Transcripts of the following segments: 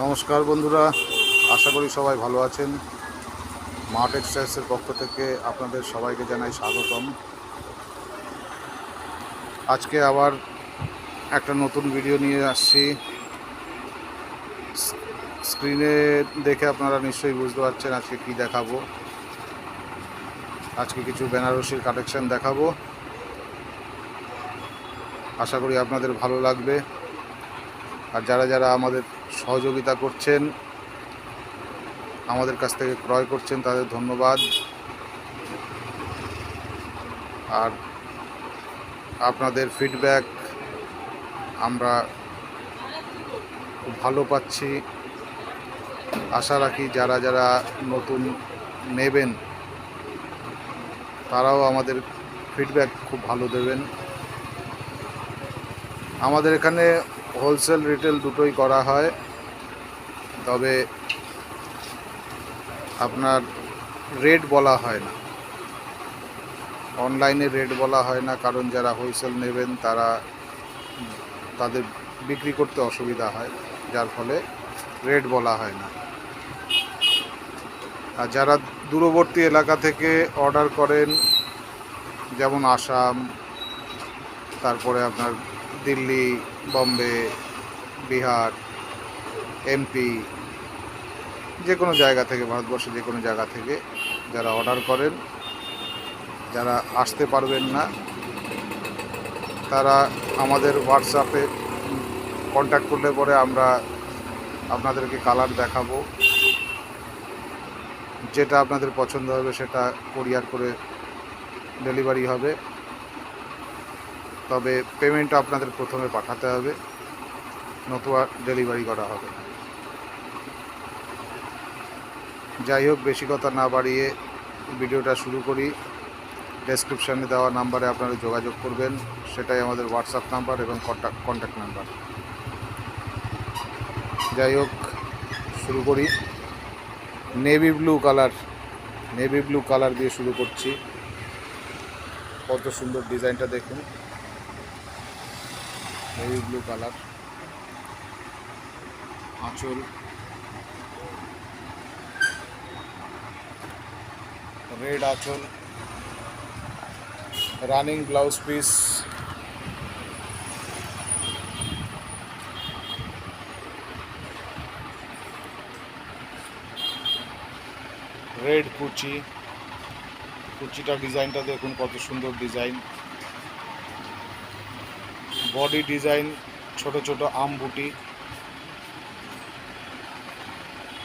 নমস্কার বন্ধুরা, আশা করি সবাই ভালো আছেন। মা টেক্সটাইলসের পক্ষ থেকে আপনাদের সবাইকে জানাই স্বাগতম। আজকে আবার একটা নতুন ভিডিও নিয়ে আসছি। স্ক্রিনে দেখে আপনারা নিশ্চয়ই বুঝতে পারছেন আজকে কি দেখাবো। আজকে কিছু বেনারসির কালেকশন দেখাবো। আশা করি আপনাদের ভালো লাগবে। আর যারা যারা আমাদের সহযোগিতা করছেন, আমাদের কাছ থেকে ক্রয় করছেন, তাদের ধন্যবাদ। আর আপনাদের ফিডব্যাক আমরা খুব ভালো পাচ্ছি। আশা রাখি যারা যারা নতুন নেবেন তারাও আমাদের ফিডব্যাক খুব ভালো দেবেন। আমাদের এখানে হোলসেল রিটেল দুটোই করা হয়, তবে আপনার রেট বলা হয় না, অনলাইনে রেট বলা হয় না, কারণ যারা হোলসেল নেবেন তাদের বিক্রি করতে অসুবিধা হয়, যার ফলে রেট বলা হয় না। আর যারা দূরবর্তী এলাকা থেকে অর্ডার করেন, যেমন আসাম, তারপরে আপনার দিল্লি, বম্বে, বিহার, এমপি, যে কোনো জায়গা থেকে, ভারতবর্ষে যে কোনো জায়গা থেকে যারা অর্ডার করেন, যারা আসতে পারবেন না, তারা আমাদের হোয়াটসঅ্যাপে কন্ট্যাক্ট করলে পরে আমরা আপনাদেরকে কালার দেখাবো। যেটা আপনাদের পছন্দ হবে সেটা কুরিয়ার করে ডেলিভারি হবে, তবে পেমেন্টটা আপনাদের প্রথমে পাঠাতে হবে, নতুবা ডেলিভারি করা হবে না। যাই হোক, বেশি কথা না বাড়িয়ে ভিডিওটা শুরু করি। ডেসক্রিপশানে দেওয়া নাম্বারে আপনারা যোগাযোগ করবেন, সেটাই আমাদের হোয়াটসঅ্যাপ নাম্বার এবং কন্ট্যাক্ট নাম্বার। যাই হোক, শুরু করি। নেভি ব্লু কালার দিয়ে শুরু করছি। কত সুন্দর ডিজাইনটা দেখুন, নেভি ব্লু কালার। আঁচল, রেড আঁচল, রানিং ব্লাউজ পিস, রেড কুচিটা ডিজাইনটা দেখুন, কত সুন্দর ডিজাইন। বডি ডিজাইন ছোট ছোট আম বুটি,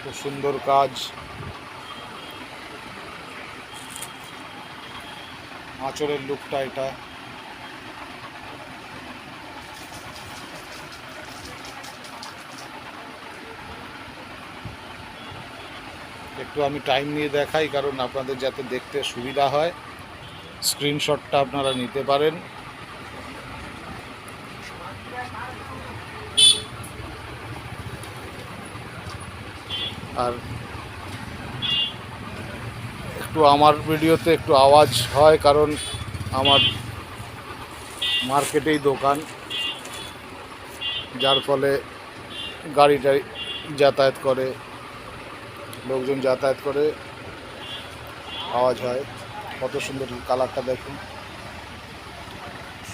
খুব সুন্দর কাজ। আঁচলের লুকটা এটা। একটু আমি টাইম নিয়ে দেখাই, কারণ আপনাদের যাতে দেখতে সুবিধা হয়, স্ক্রিনশটটা আপনারা নিতে পারেন। আর একটু আমার ভিডিওতে একটু আওয়াজ হয়, কারণ আমার মার্কেটেই দোকান, যার ফলে গাড়িটাই যাতায়াত করে, লোকজন যাতায়াত করে, আওয়াজ হয়। কত সুন্দর কালারটা দেখুন,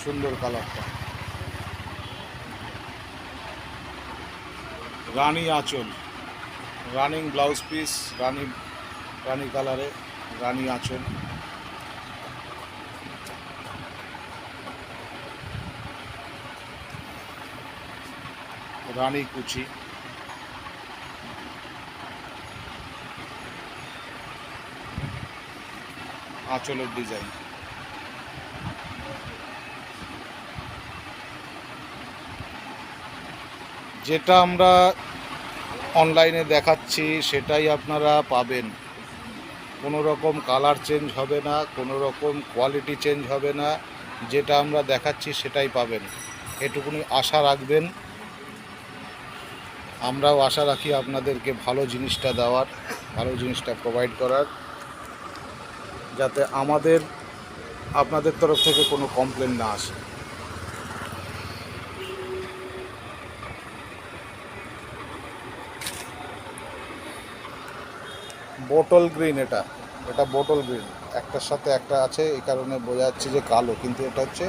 সুন্দর কালারটা। রানী আঁচল, রানিং ব্লাউজ পিস, রানী কালারে রানী আঁচল। রানী কুচি, আঁচলের ডিজাইন। যেটা আমরা অনলাইনে দেখাচ্ছি সেটাই আপনারা পাবেন, কোনো রকম কালার চেঞ্জ হবে না, কোনো রকম কোয়ালিটি চেঞ্জ হবে না। যেটা আমরা দেখাচ্ছি সেটাই পাবেন, এটুকুনি আশা রাখবেন। আমরাও আশা রাখি আপনাদেরকে ভালো জিনিসটা দেওয়ার, ভালো জিনিসটা প্রোভাইড করার, যাতে আপনাদের তরফ থেকে কোনো কমপ্লেন না আসে। বোটল গ্রিন, এটা এটা বোটল গ্রিন, একটার সাথে একটা আছে, এই কারণে বোঝা যাচ্ছে যে কালো, কিন্তু এটা হচ্ছে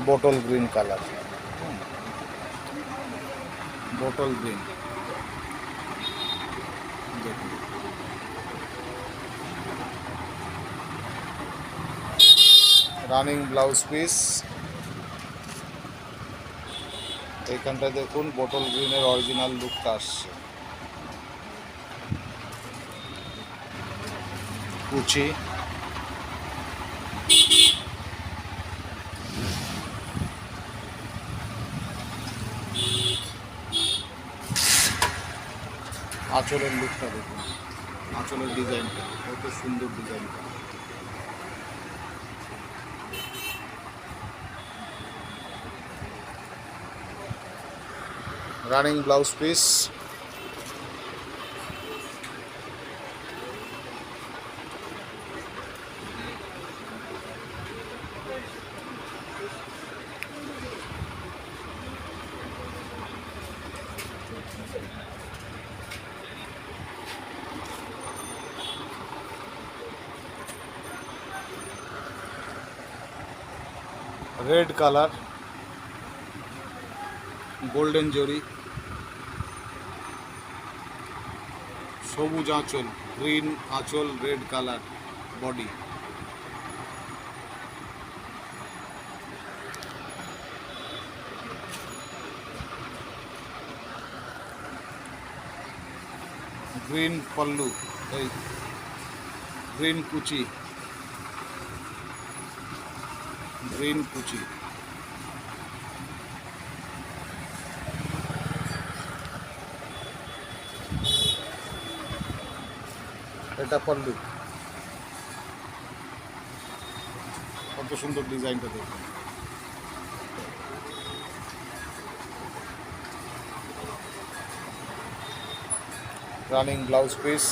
bottle green colour. Bottle green দেখুন। রানিং ব্লাউজ পিস, এইখানটায় দেখুন বোটল গ্রিনের অরিজিনাল লুকটা আসছে। কুচি, আঁচলের লুকটা দেখুন, আঁচলের ডিজাইনটা কত সুন্দর ডিজাইনটা। Running blouse piece, red colour, golden জরি, সবুজ আঁচল, গ্রিন আঁচল, red colour body. Green pallu, এই গ্রিন কুচি, গ্রিন কুচি। এটা পল্লু, কত সুন্দর ডিজাইনটা দেখুন। Running blouse piece,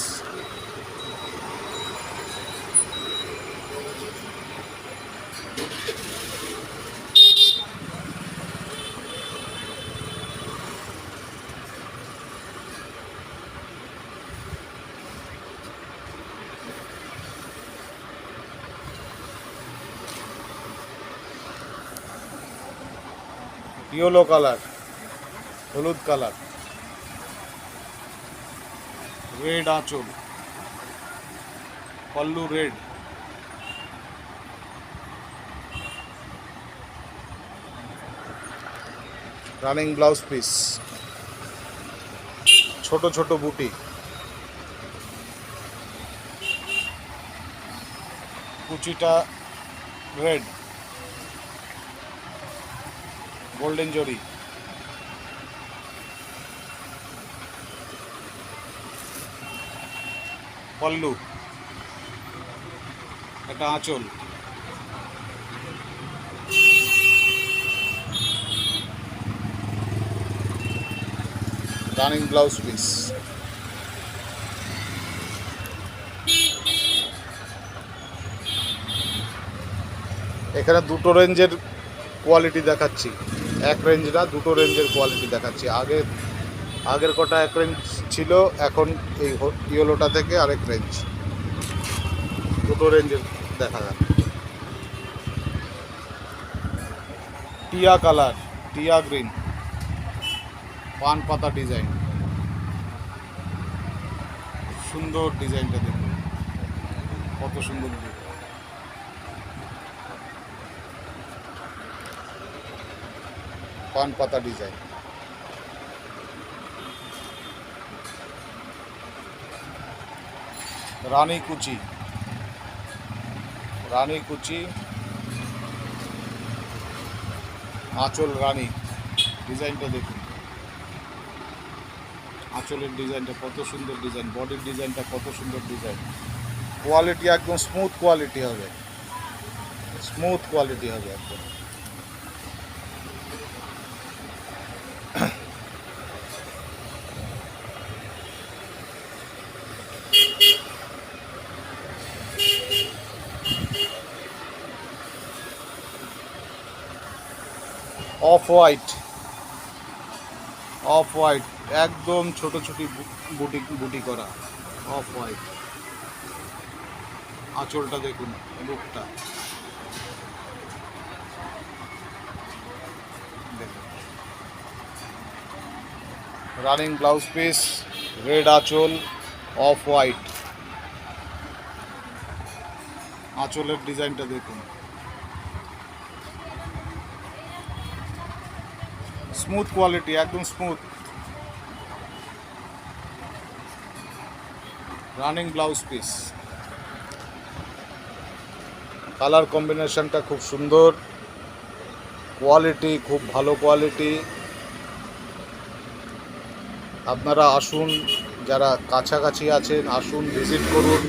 yellow colour, হলুদ কালার, রেড আঁচল, pallu red, running blouse piece, ছোট ছোট বুটি, কুচিটা রেড, গোল্ডেন জরি, পল্লু, একটা আঁচল, রানিং ব্লাউজ পিস। এখানে দুটো রেঞ্জের কোয়ালিটি দেখাচ্ছি, এক রেঞ্জ না, দুটো রেঞ্জের কোয়ালিটি দেখাচ্ছি। আগের কটা এক রেঞ্জ ছিল, এখন এই ইয়েলোটা থেকে আরেক রেঞ্জ, দুটো রেঞ্জের দেখা যাক। টিয়া কালার, টিয়া গ্রিন, পান পাতা ডিজাইন, সুন্দর ডিজাইনটা দেখুন, কত সুন্দর ডিজাইন। পান পাতা ডিজাইন, রানী কুচি, রানী কুচি, আঁচল রানী, ডিজাইনটা দেখুন, আঁচলের ডিজাইনটা কত সুন্দর ডিজাইন, বডির ডিজাইনটা কত সুন্দর ডিজাইন। কোয়ালিটি একদম স্মুথ কোয়ালিটি হবে, স্মুথ কোয়ালিটি হবে একদম। অফ হোয়াইট, অফ হোয়াইট, একদম ছোট ছোট বুটি বুটি করা, অফ হোয়াইট। আঁচলটা দেখুন, লুকটা দেখুন। রানিং ব্লাউজ পিস, রেড আঁচল, অফ হোয়াইট। আঁচলের ডিজাইনটা দেখুন, স্মুথ কোয়ালিটি, একদম smooth. Running blouse piece, colour কম্বিনেশনটা খুব সুন্দর, কোয়ালিটি খুব ভালো কোয়ালিটি। আপনারা আসুন, যারা কাছাকাছি আছেন আসুন, ভিজিট করুন।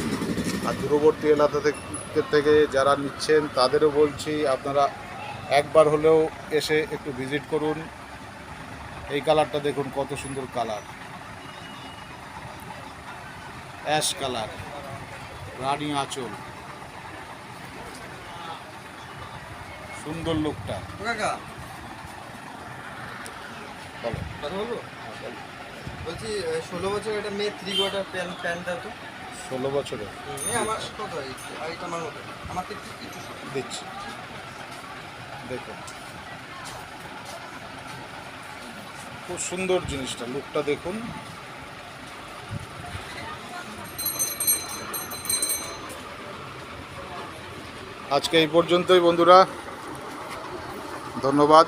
আর দূরবর্তী এলাকা থেকে যারা নিচ্ছেন তাদেরও বলছি আপনারা একবার হলেও এসে একটু ভিজিট করুন। এই কালারটা দেখুন, কত সুন্দর কালার, অ্যাশ কালার, রানী আঁচল, সুন্দর লুকটা। কাকা বলো। কথা বলবো? বলছি 16 বছর একটা মেয়ে 3 কোয়ার্টার প্যান্টটা তো 16 বছরের আমার কত এটা আমার মতো আমার তো কিছু দিচ্ছি, দেখুন খুব সুন্দর জিনিসটা, লুকটা দেখুন। আজকে এই পর্যন্তই বন্ধুরা, ধন্যবাদ।